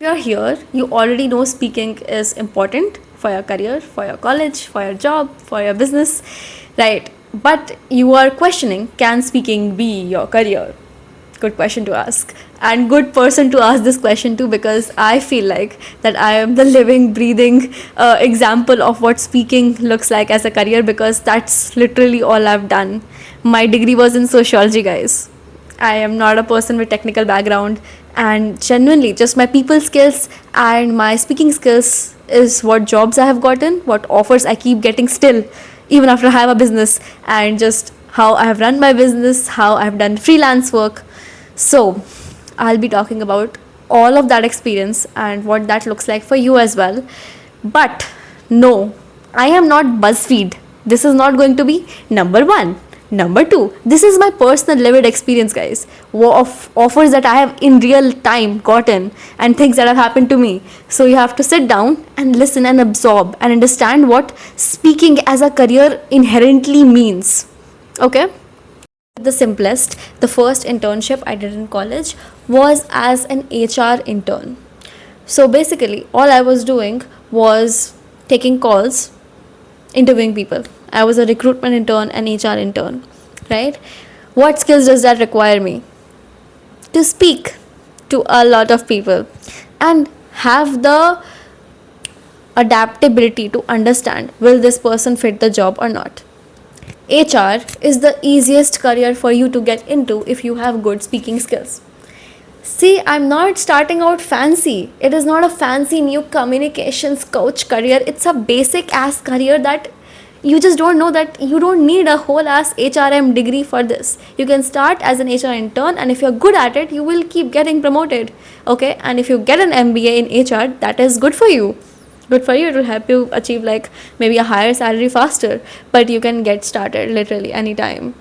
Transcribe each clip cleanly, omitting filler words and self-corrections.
You're here, you already know speaking is important for your career, for your college, for your job, for your business, right? But you are questioning, can speaking be your career? Good question to ask, and good person to ask this question to, because I feel like that I am the living, breathing example of what speaking looks like as a career, because that's literally all I've done. My degree was in sociology, guys. I am not a person with technical background, and genuinely just my people skills and my speaking skills is what jobs I have gotten, what offers I keep getting still, even after I have a business, and just how I have run my business, how I've done freelance work. So I'll be talking about all of that experience and what that looks like for you as well. But no, I am not BuzzFeed. This is not going to be number one. Number two, this is my personal lived experience, guys, of offers that I have in real time gotten and things that have happened to me. So you have to sit down and listen and absorb and understand what speaking as a career inherently means. Okay? The simplest, the first internship I did in college was as an HR intern. So basically, all I was doing was taking calls, interviewing people. I was a recruitment intern and HR intern, right? What skills does that require me? To speak to a lot of people and have the adaptability to understand, will this person fit the job or not? HR is the easiest career for you to get into if you have good speaking skills. See, I'm not starting out fancy. It is not a fancy new communications coach career. It's a basic ass career that you just don't know that you don't need a whole ass HRM degree for this. You can start as an HR intern, and if you're good at it, you will keep getting promoted. Okay, and if you get an MBA in HR, that is good for you. Good for you. It will help you achieve like maybe a higher salary faster, but you can get started literally anytime.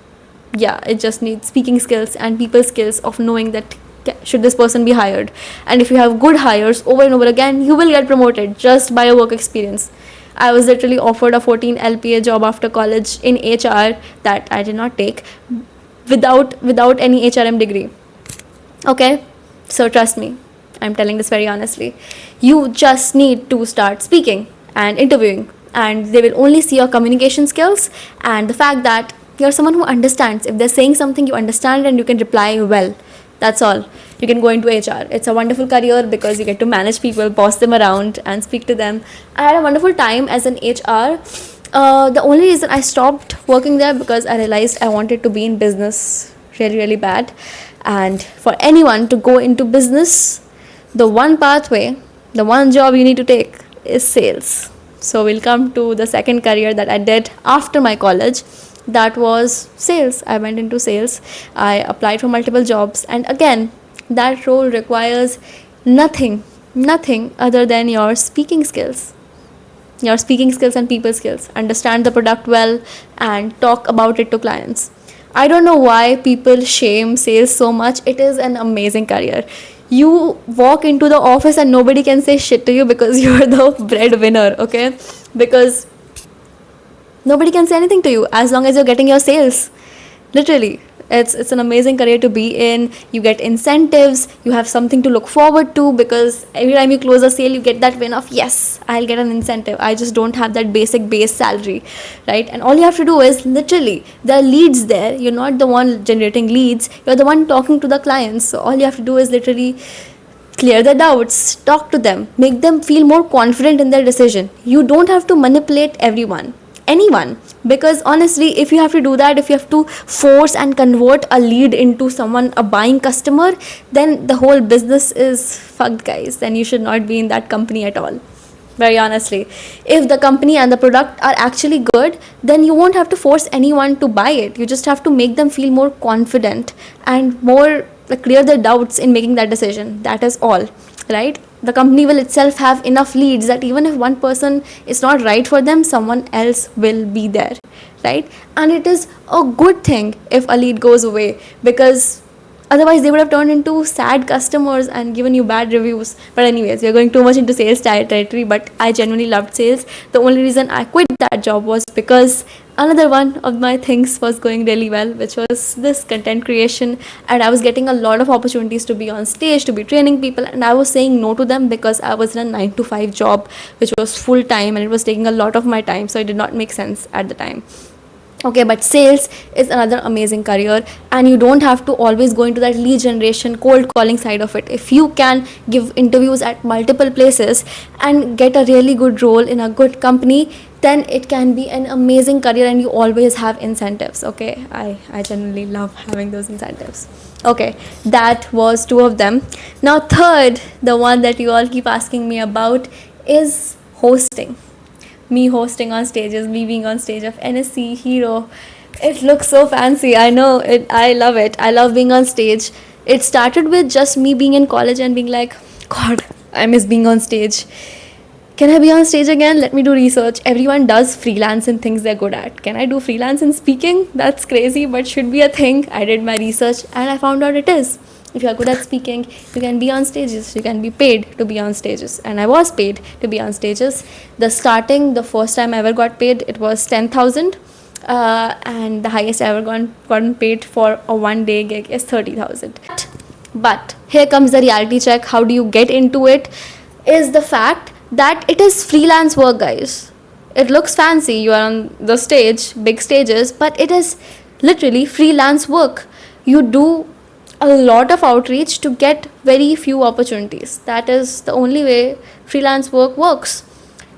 Yeah, it just needs speaking skills and people skills of knowing that should this person be hired, and if you have good hires over and over again, you will get promoted just by your work experience. I was literally offered a 14 LPA job after college in HR that I did not take without any HRM degree. Okay, so trust me, I'm telling this very honestly. You just need to start speaking and interviewing, and they will only see your communication skills and the fact that you're someone who understands. If they're saying something, you understand and you can reply well. That's all. You can go into HR. It's a wonderful career because you get to manage people, boss them around, and speak to them. I had a wonderful time as an HR. The only reason I stopped working there because I realized I wanted to be in business really, really bad. And for anyone to go into business, the one pathway, the one job you need to take is sales. So we'll come to the second career that I did after my college. That was sales. I went into sales. I applied for multiple jobs, and again, that role requires nothing other than your speaking skills. Your speaking skills and people skills. Understand the product well and talk about it to clients. I don't know why people shame sales so much. It is an amazing career. You walk into the office and nobody can say shit to you because you're the breadwinner, okay? Because nobody can say anything to you as long as you're getting your sales. Literally, it's an amazing career to be in. You get incentives, you have something to look forward to, because every time you close a sale you get that win of, yes, I'll get an incentive. I just don't have that basic base salary, right? And all you have to do is, literally, there are leads there. You're not the one generating leads, you're the one talking to the clients. So all you have to do is literally clear their doubts, talk to them, make them feel more confident in their decision. You don't have to manipulate anyone, because honestly, if you have to do that, if you have to force and convert a lead into someone, a buying customer, then the whole business is fucked, guys. Then you should not be in that company at all, very honestly. If the company and the product are actually good, then you won't have to force anyone to buy it. You just have to make them feel more confident and more clear their doubts in making that decision. That is all, right? The company will itself have enough leads that even if one person is not right for them, someone else will be there, right? And it is a good thing if a lead goes away, because otherwise they would have turned into sad customers and given you bad reviews. But anyways, we're going too much into sales territory, but I genuinely loved sales. The only reason I quit that job was because another one of my things was going really well, which was this content creation, and I was getting a lot of opportunities to be on stage, to be training people, and I was saying no to them because I was in a 9 to 5 job, which was full time, and it was taking a lot of my time, so it did not make sense at the time. Okay, but sales is another amazing career, and you don't have to always go into that lead generation, cold calling side of it. If you can give interviews at multiple places and get a really good role in a good company, then it can be an amazing career, and you always have incentives. Okay, I generally love having those incentives. Okay, that was two of them. Now third, the one that you all keep asking me about, is hosting. Me hosting on stages, me being on stage of NSC, Hero. It looks so fancy. I know it. I love it. I love being on stage. It started with just me being in college and being like, God, I miss being on stage. Can I be on stage again? Let me do research. Everyone does freelance in things they're good at. Can I do freelance in speaking? That's crazy, but should be a thing. I did my research and I found out it is. If you are good at speaking, you can be on stages, you can be paid to be on stages, and I was paid to be on stages. The first time I ever got paid, it was 10,000, and the highest I ever gotten paid for a one day gig is 30,000. But here comes the reality check. How do you get into it? Is the fact that it is freelance work, guys. It looks fancy, you are on the stage, big stages, but it is literally freelance work. You do a lot of outreach to get very few opportunities. That is the only way freelance work works.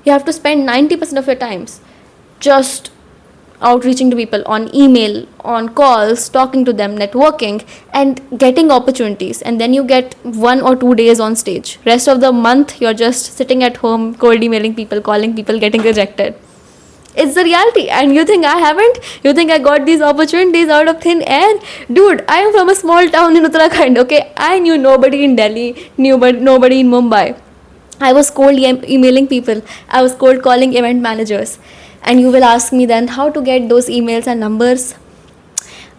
You have to spend 90% of your times just outreaching to people on email, on calls, talking to them, networking, and getting opportunities. And then you get 1 or 2 days on stage. Rest of the month, you're just sitting at home, cold emailing people, calling people, getting rejected. It's the reality. And you think I haven't? You think I got these opportunities out of thin air? Dude, I am from a small town in Uttarakhand, okay? I knew nobody in Delhi, nobody in Mumbai. I was cold emailing people. I was cold calling event managers. And you will ask me then how to get those emails and numbers.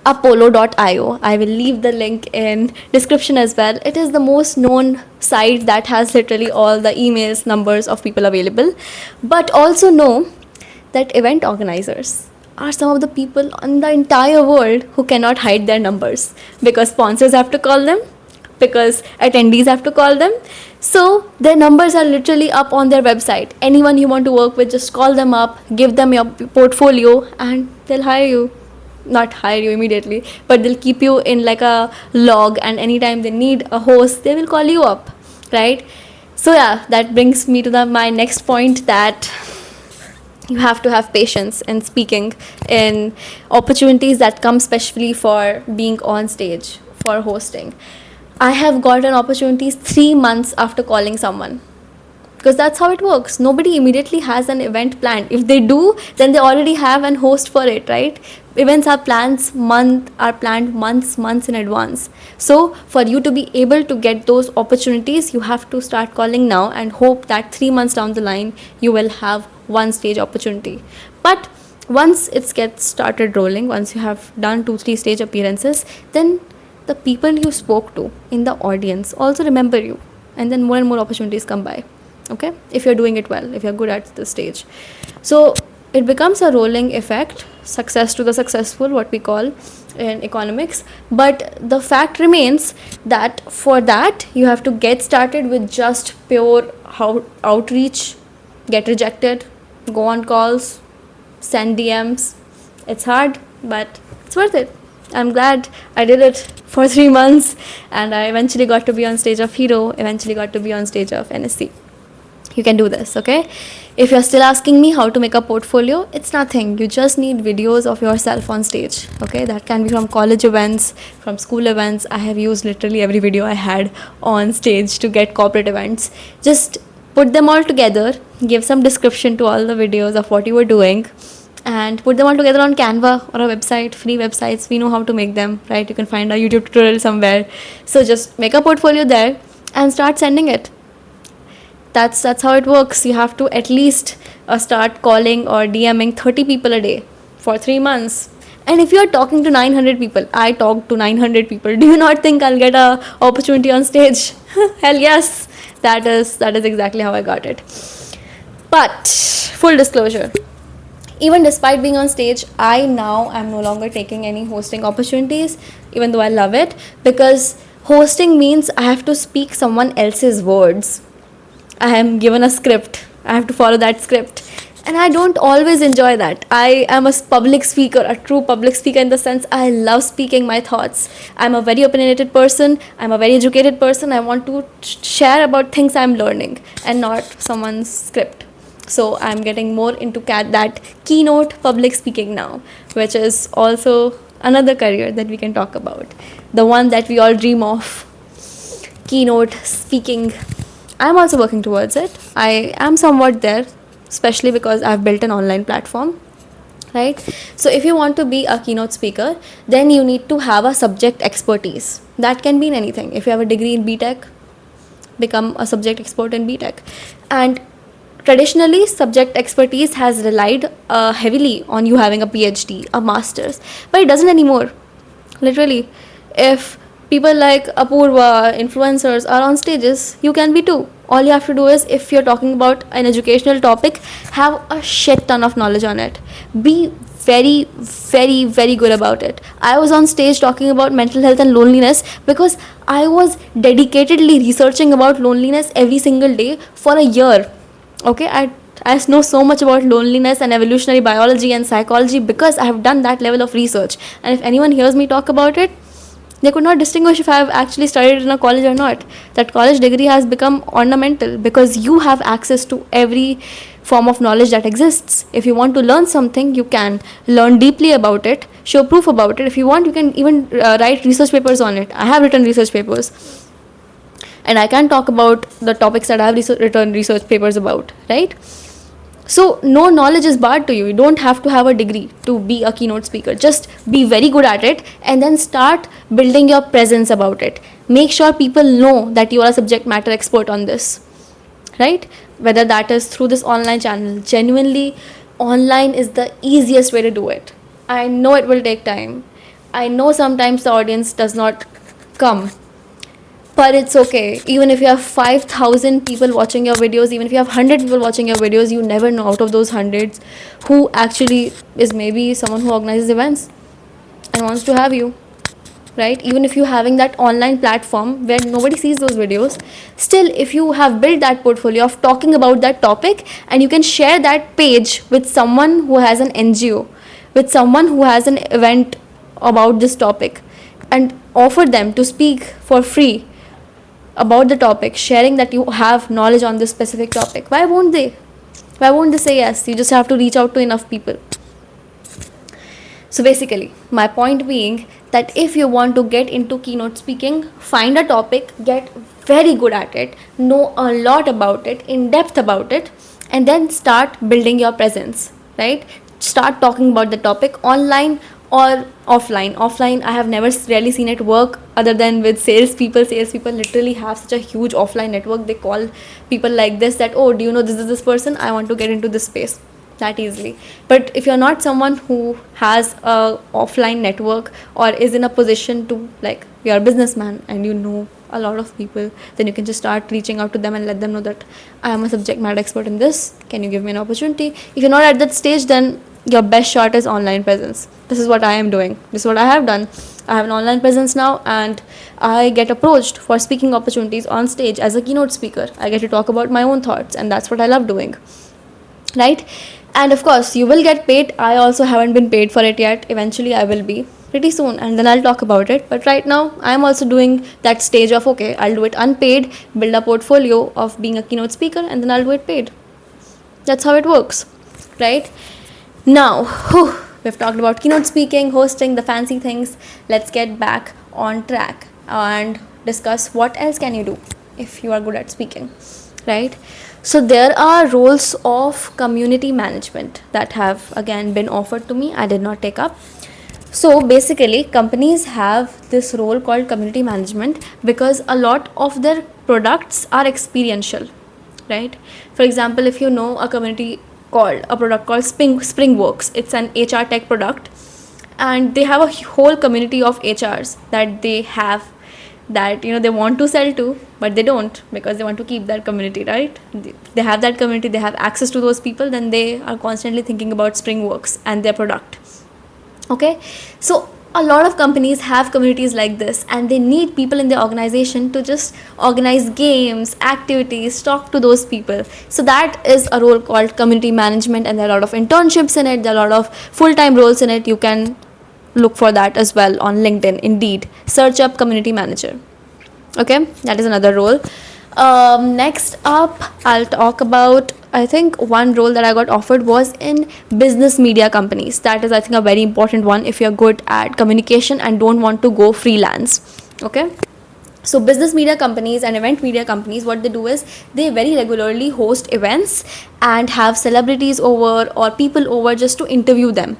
Apollo.io. I will leave the link in description as well. It is the most known site that has literally all the emails, numbers of people available. But also know that event organizers are some of the people in the entire world who cannot hide their numbers, because sponsors have to call them, because attendees have to call them. So their numbers are literally up on their website. Anyone you want to work with, just call them up, give them your portfolio, and they'll hire you. Not hire you immediately, but they'll keep you in like a log, and anytime they need a host, they will call you up, right? So yeah, that brings me to my next point, that you have to have patience in speaking, in opportunities that come specially for being on stage, for hosting. I have gotten opportunities 3 months after calling someone, because that's how it works. Nobody immediately has an event planned. If they do, then they already have an host for it, right? Events are planned months in advance. So for you to be able to get those opportunities, you have to start calling now and hope that 3 months down the line you will have one stage opportunity. But once it gets started rolling, once you have done 2-3 stage appearances, then the people you spoke to in the audience also remember you, and then more and more opportunities come by. Okay, if you're doing it well, if you're good at the stage. So it becomes a rolling effect, success to the successful, what we call in economics. But the fact remains that for that you have to get started with just pure outreach, get rejected, go on calls, send DMs. It's hard, but it's worth it. I'm glad I did it for 3 months, and I eventually got to be on stage of Hero, eventually got to be on stage of NSC. You can do this, okay? If you're still asking me how to make a portfolio, it's nothing. You just need videos of yourself on stage, okay? That can be from college events, from school events. I have used literally every video I had on stage to get corporate events. Just put them all together, give some description to all the videos of what you were doing, and put them all together on Canva or a website, free websites. We know how to make them, right? You can find a YouTube tutorial somewhere. So just make a portfolio there and start sending it. That's how it works. You have to at least start calling or DMing 30 people a day for 3 months. And if you're talking to 900 people, I talk to 900 people, do you not think I'll get a opportunity on stage? Hell yes. That is exactly how I got it. But full disclosure, Even despite being on stage, I now am no longer taking any hosting opportunities, even though I love it, because hosting means I have to speak someone else's words. I am given a script, I have to follow that script, and I don't always enjoy that. I am a public speaker, a true public speaker, in the sense I love speaking my thoughts. I'm a very opinionated person, I'm a very educated person. I want to share about things I'm learning and not someone's script. So I'm getting more into that keynote public speaking now, which is also another career that we can talk about, the one that we all dream of, keynote speaking. I'm also working towards it. I am somewhat there, especially because I've built an online platform, right? So if you want to be a keynote speaker, then you need to have a subject expertise. That can be in anything. If you have a degree in BTech, become a subject expert in BTech. And traditionally, subject expertise has relied heavily on you having a PhD, a master's, but it doesn't anymore. Literally, if people like Apurva, influencers are on stages, you can be too. All you have to do is, if you're talking about an educational topic, have a shit ton of knowledge on it. Be very, very, very good about it. I was on stage talking about mental health and loneliness because I was dedicatedly researching about loneliness every single day for a year. Okay, I know so much about loneliness and evolutionary biology and psychology because I have done that level of research. And if anyone hears me talk about it, they could not distinguish if I have actually studied in a college or not. That college degree has become ornamental because you have access to every form of knowledge that exists. If you want to learn something, you can learn deeply about it, show proof about it. If you want, you can even write research papers on it. I have written research papers, and I can talk about the topics that I have written research papers about, right? So no knowledge is barred to you. You don't have to have a degree to be a keynote speaker. Just be very good at it and then start building your presence about it. Make sure people know that you are a subject matter expert on this, right? Whether that is through this online channel. Genuinely, online is the easiest way to do it. I know it will take time. I know sometimes the audience does not come, but it's okay. Even if you have 5,000 people watching your videos, even if you have 100 people watching your videos, you never know out of those hundreds who actually is maybe someone who organizes events and wants to have you, right? Even if you're having that online platform where nobody sees those videos, still, if you have built that portfolio of talking about that topic, and you can share that page with someone who has an NGO, with someone who has an event about this topic, and offer them to speak for free about the topic, sharing that you have knowledge on this specific topic, why won't they? Why won't they say yes? You just have to reach out to enough people. So basically, my point being that if you want to get into keynote speaking, find a topic, get very good at it, know a lot about it, in depth about it, and then start building your presence, right? Start talking about the topic online or offline. I have never really seen it work other than with salespeople. Salespeople literally have such a huge offline network. They call people like this that, oh, do you know this person? I want to get into this space, that easily. But if you're not someone who has a offline network or is in a position to, like, you're a businessman and you know a lot of people, then you can just start reaching out to them and let them know that I am a subject matter expert in this, can you give me an opportunity? If you're not at that stage, then your best shot is online presence. This is what I am doing. This is what I have done. I have an online presence now, and I get approached for speaking opportunities on stage as a keynote speaker. I get to talk about my own thoughts, and that's what I love doing, right? And of course, you will get paid. I also haven't been paid for it yet. Eventually, I will be pretty soon, and then I'll talk about it. But right now, I'm also doing that stage of, okay, I'll do it unpaid, build a portfolio of being a keynote speaker, and then I'll do it paid. That's how it works, right? Now, we've talked about keynote speaking, hosting, the fancy things. Let's get back on track and discuss what else can you do if you are good at speaking, right? So there are roles of community management that have again been offered to me. I did not take up. So basically, companies have this role called community management because a lot of their products are experiential, right? For example, if you know a product called Springworks, it's an HR tech product, and they have a whole community of HRs that they have that they want to sell to, but they don't, because they want to keep that community, right? They have that community, they have access to those people, then they are constantly thinking about Springworks and their product. Okay, so a lot of companies have communities like this, and they need people in their organization to just organize games, activities, talk to those people. So that is a role called community management, and there are a lot of internships in it, there are a lot of full-time roles in it. You can look for that as well on LinkedIn. Indeed, search up community manager. Okay, that is another role. Next up, I'll talk about, I think one role that I got offered was in business media companies. That is, I think, a very important one if you're good at communication and don't want to go freelance. Okay, so business media companies and event media companies, what they do is they very regularly host events and have celebrities over or people over just to interview them,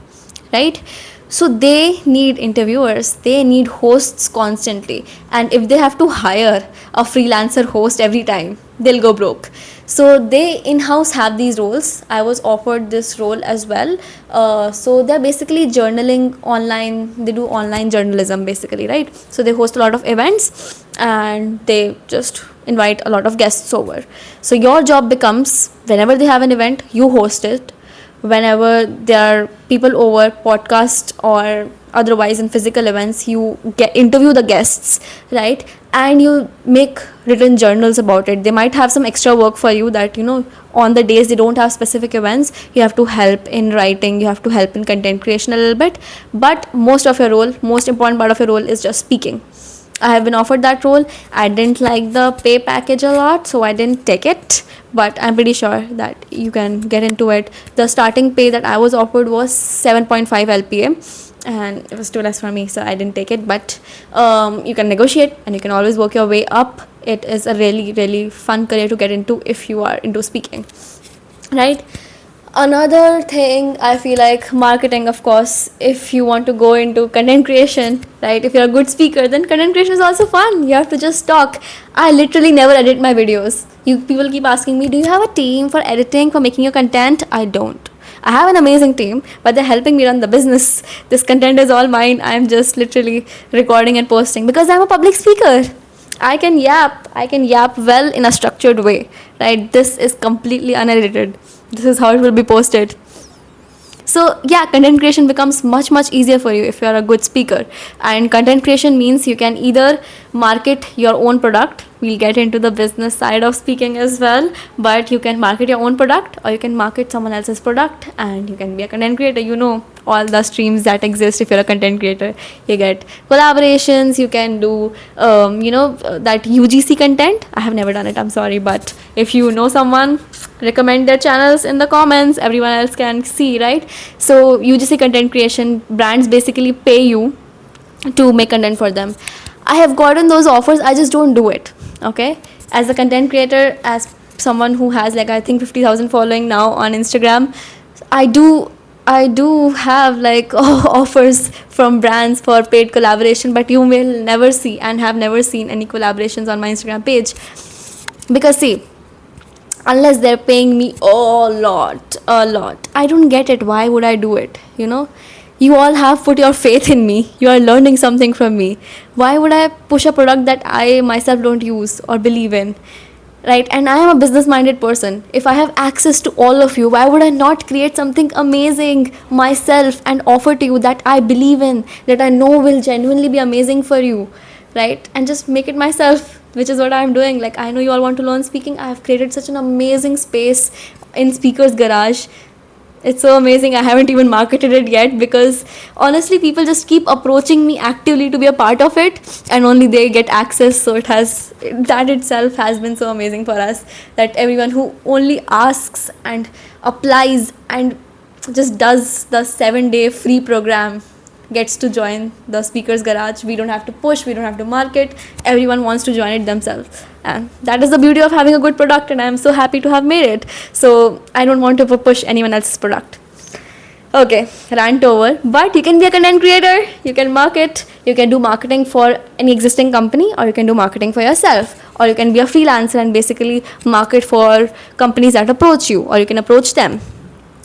right? So they need interviewers, they need hosts constantly, and if they have to hire a freelancer host every time, they'll go broke. So they in-house have these roles. I was offered this role as well. So they're basically journaling online, they do online journalism basically, right? So they host a lot of events and they just invite a lot of guests over. So your job becomes, whenever they have an event, you host it. Whenever there are people over, podcast or otherwise in physical events, you interview the guests, right? And you make written journals about it. They might have some extra work for you that, on the days they don't have specific events, you have to help in writing, you have to help in content creation a little bit. But most important part of your role is just speaking. I have been offered that role. I didn't like the pay package a lot, so I didn't take it, but I'm pretty sure that you can get into it. The starting pay that I was offered was 7.5 LPA, and it was too less for me, so I didn't take it. But you can negotiate and you can always work your way up. It is a really, really fun career to get into if you are into speaking, right? Another thing, I feel like marketing, of course. If you want to go into content creation, right, if you're a good speaker, then content creation is also fun. You have to just talk. I literally never edit my videos. People keep asking me, do you have a team for editing, for making your content? I don't. I have an amazing team, but they're helping me run the business. This content is all mine. I'm just literally recording and posting because I'm a public speaker. I can yap well in a structured way, right? This is completely unedited. This is how it will be posted. So yeah, content creation becomes much, much easier for you if you're a good speaker. And content creation means you can either market your own product. We'll get into the business side of speaking as well, but you can market your own product or you can market someone else's product, and you can be a content creator. All the streams that exist if you're a content creator. You get collaborations, you can do that UGC content. I have never done it, I'm sorry, but if you know someone, recommend their channels in the comments, everyone else can see, right? So UGC content creation, brands basically pay you to make content for them. I have gotten those offers, I just don't do it. Okay, as a content creator, as someone who has I think 50,000 following now on Instagram, I do have offers from brands for paid collaboration, but you will never see and have never seen any collaborations on my Instagram page, because see, unless they're paying me a lot, I don't get it. Why would I do it? You all have put your faith in me. You are learning something from me. Why would I push a product that I myself don't use or believe in? Right? And I am a business-minded person. If I have access to all of you, why would I not create something amazing myself and offer to you that I believe in, that I know will genuinely be amazing for you, right? And just make it myself, which is what I'm doing. I know you all want to learn speaking. I have created such an amazing space in Speaker's Garage. It's so amazing. I haven't even marketed it yet because honestly, people just keep approaching me actively to be a part of it, and only they get access. So that itself has been so amazing for us, that everyone who only asks and applies and just does the 7-day free program gets to join the Speaker's Garage. We don't have to push, we don't have to market. Everyone wants to join it themselves. And that is the beauty of having a good product, and I'm so happy to have made it. So I don't want to push anyone else's product. Okay, rant over. But you can be a content creator, you can market, you can do marketing for any existing company, or you can do marketing for yourself, or you can be a freelancer and basically market for companies that approach you, or you can approach them.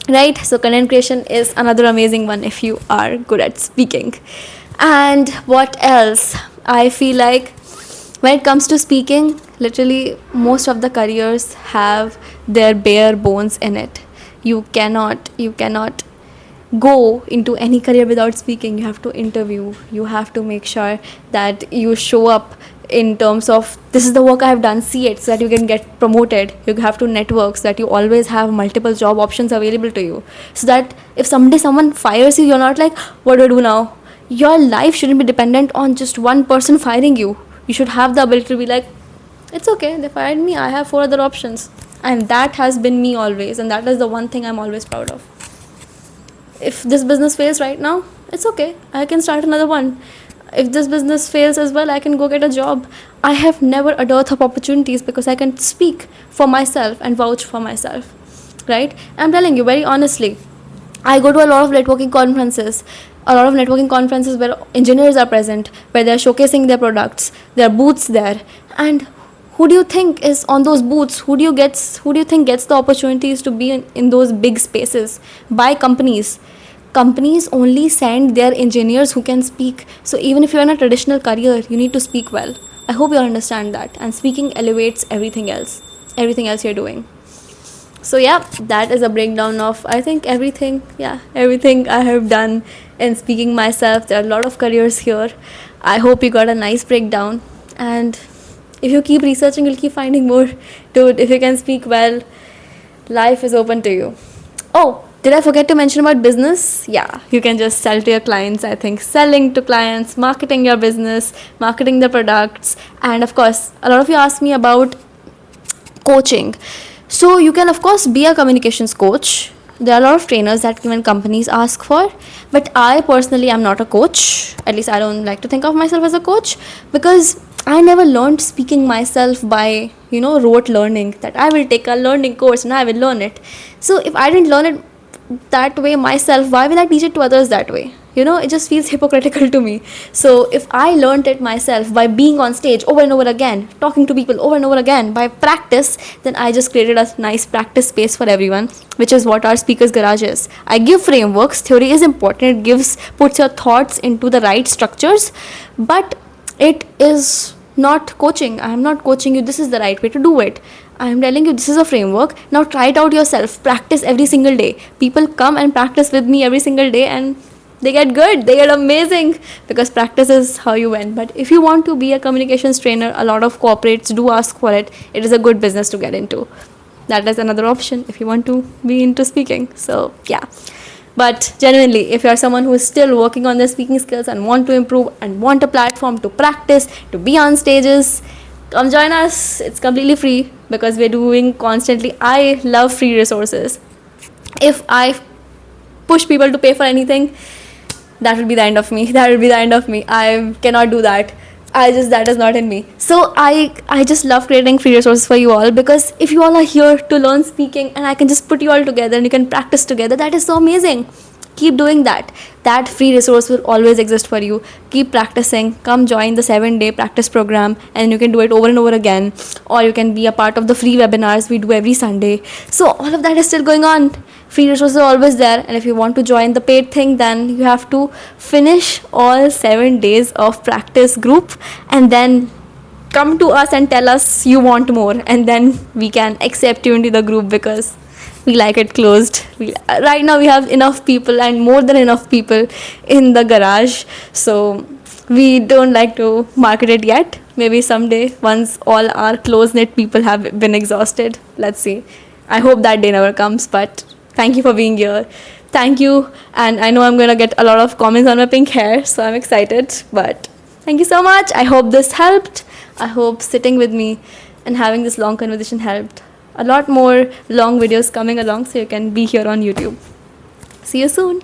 Right? So content creation is another amazing one if you are good at speaking. And what else? I feel like When it comes to speaking, literally most of the careers have their bare bones in it. You cannot go into any career without speaking. You have to interview, you have to make sure that you show up in terms of, this is the work I have done, see it, so that you can get promoted. You have to network so that you always have multiple job options available to you, so that if someday someone fires you, you're not like, what do I do now? Your life shouldn't be dependent on just one person firing you. You should have the ability to be like, it's okay, they fired me, I have 4 other options. And that has been me always, and that is the one thing I'm always proud of. If this business fails right now, it's okay, I can start another one. If this business fails as well, I can go get a job. I have never a dearth of opportunities because I can speak for myself and vouch for myself, right? I'm telling you very honestly, I go to a lot of networking conferences where engineers are present, where they're showcasing their products, there are booths there. And who do you think is on those booths? Who do you think gets the opportunities to be in those big spaces? By companies only send their engineers who can speak. So even if you're in a traditional career, you need to speak well. I hope you understand that. And speaking elevates everything else you're doing. So yeah, that is a breakdown of, I think, everything I have done in speaking myself. There are a lot of careers here. I hope you got a nice breakdown, and if you keep researching, you'll keep finding more. Dude, if you can speak well, life is open to you. Oh, did I forget to mention about business? Yeah, you can just sell to your clients. I think selling to clients, marketing your business, marketing the products, and of course, a lot of you ask me about coaching. So you can of course be a communications coach. There are a lot of trainers that even companies ask for, but I personally am not a coach. At least I don't like to think of myself as a coach, because I never learned speaking myself by rote learning, that I will take a learning course and I will learn it. So if I didn't learn it that way myself, why will I teach it to others that way? It just feels hypocritical to me. So if I learned it myself by being on stage over and over again, talking to people over and over again, by practice, then I just created a nice practice space for everyone, which is what our speakers garage is. I give frameworks. Theory is important. It puts your thoughts into the right structures, but it is not coaching. I am not coaching you, this is the right way to do it. I am telling you, this is a framework. Now try it out yourself. Practice every single day. People come and practice with me every single day, and they get good, they get amazing, because practice is how you win. But if you want to be a communications trainer, a lot of corporates do ask for it. It is a good business to get into. That is another option if you want to be into speaking. So yeah, but genuinely, if you're someone who is still working on their speaking skills and want to improve and want a platform to practice, to be on stages, come join us. It's completely free, because we're doing constantly. I love free resources. If I push people to pay for anything, that will be the end of me. I cannot do that. That is not in me. So I just love creating free resources for you all, because if you all are here to learn speaking and I can just put you all together and you can practice together, that is so amazing. Keep doing that. That free resource will always exist for you. Keep practicing. Come join the 7-day practice program, and you can do it over and over again, or you can be a part of the free webinars we do every Sunday. So all of that is still going on. Free resources are always there, and if you want to join the paid thing, then you have to finish all 7 days of practice group, and then come to us and tell us you want more, and then we can accept you into the group, because we like it closed. Right now we have enough people, and more than enough people in the garage, so we don't like to market it yet. Maybe someday, once all our close-knit people have been exhausted. Let's see. I hope that day never comes, but thank you for being here. Thank you. And I know I'm going to get a lot of comments on my pink hair, so I'm excited. But thank you so much. I hope this helped. I hope sitting with me and having this long conversation helped. A lot more long videos coming along, so you can be here on YouTube. See you soon.